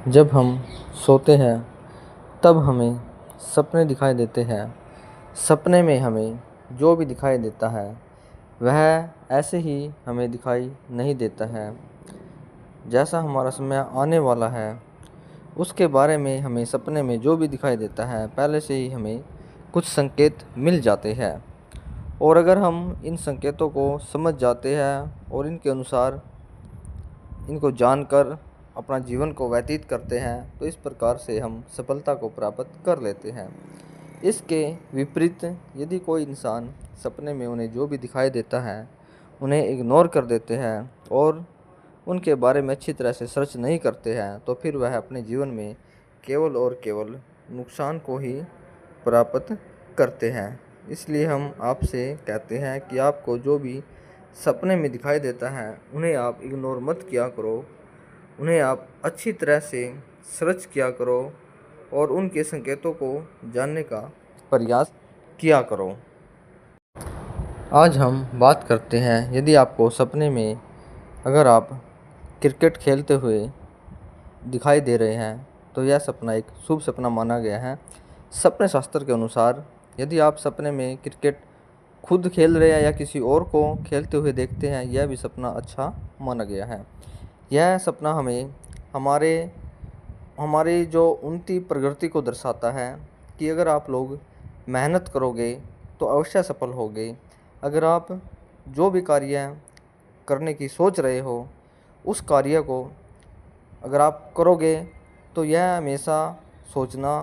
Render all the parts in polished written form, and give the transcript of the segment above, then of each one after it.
जब हम सोते हैं तब हमें सपने दिखाई देते हैं। सपने में हमें जो भी दिखाई देता है वह ऐसे ही हमें दिखाई नहीं देता है। जैसा हमारा समय आने वाला है उसके बारे में हमें सपने में जो भी दिखाई देता है पहले से ही हमें कुछ संकेत मिल जाते हैं। और अगर हम इन संकेतों को समझ जाते हैं और इनके अनुसार इनको जानकर अपना जीवन को व्यतीत करते हैं तो इस प्रकार से हम सफलता को प्राप्त कर लेते हैं। इसके विपरीत यदि कोई इंसान सपने में उन्हें जो भी दिखाई देता है उन्हें इग्नोर कर देते हैं और उनके बारे में अच्छी तरह से सर्च नहीं करते हैं तो फिर वह अपने जीवन में केवल और केवल नुकसान को ही प्राप्त करते हैं। इसलिए हम आपसे कहते हैं कि आपको जो भी सपने में दिखाई देता है उन्हें आप इग्नोर मत किया करो, उन्हें आप अच्छी तरह से सर्च किया करो और उनके संकेतों को जानने का प्रयास किया करो। आज हम बात करते हैं यदि आपको सपने में अगर आप क्रिकेट खेलते हुए दिखाई दे रहे हैं तो यह सपना एक शुभ सपना माना गया है। सपने शास्त्र के अनुसार यदि आप सपने में क्रिकेट खुद खेल रहे हैं या किसी और को खेलते हुए देखते हैं यह भी सपना अच्छा माना गया है। यह सपना हमें हमारी जो उन्नति प्रगति को दर्शाता है कि अगर आप लोग मेहनत करोगे तो अवश्य सफल होगे। अगर आप जो भी कार्य करने की सोच रहे हो उस कार्य को अगर आप करोगे तो यह हमेशा सोचना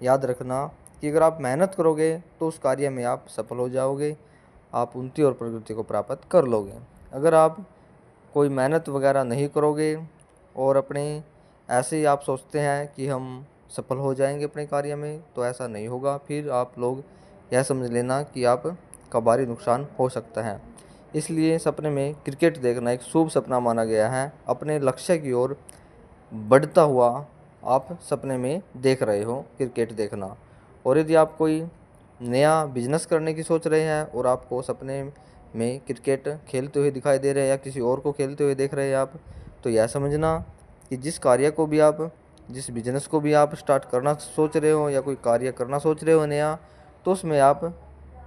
याद रखना कि अगर आप मेहनत करोगे तो उस कार्य में आप सफल हो जाओगे, आप उन्नति और प्रगति को प्राप्त कर लोगे। अगर आप कोई मेहनत वगैरह नहीं करोगे और अपने ऐसे ही आप सोचते हैं कि हम सफल हो जाएंगे अपने कार्य में तो ऐसा नहीं होगा। फिर आप लोग यह समझ लेना कि आपका भारी नुकसान हो सकता है। इसलिए सपने में क्रिकेट देखना एक शुभ सपना माना गया है। अपने लक्ष्य की ओर बढ़ता हुआ आप सपने में देख रहे हो क्रिकेट देखना। और यदि आप कोई नया बिजनेस करने की सोच रहे हैं और आपको सपने में क्रिकेट खेलते हुए दिखाई दे रहे हैं या किसी और को खेलते हुए देख रहे हैं आप, तो यह समझना कि जिस बिजनेस को भी आप स्टार्ट करना सोच रहे हो या कोई कार्य करना सोच रहे हो नया, तो उसमें आप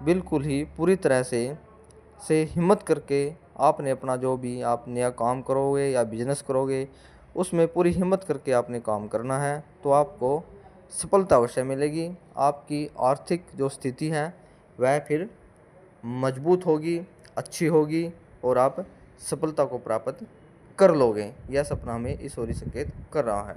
बिल्कुल ही पूरी तरह से हिम्मत करके आपने अपना जो भी आप नया काम करोगे या बिजनेस करोगे उसमें पूरी हिम्मत करके आपने काम करना है तो आपको सफलता अवश्य मिलेगी। आपकी आर्थिक जो स्थिति है वह फिर मजबूत होगी, अच्छी होगी और आप सफलता को प्राप्त कर लोगे। यह सपना हमें इस ओर ही संकेत कर रहा है।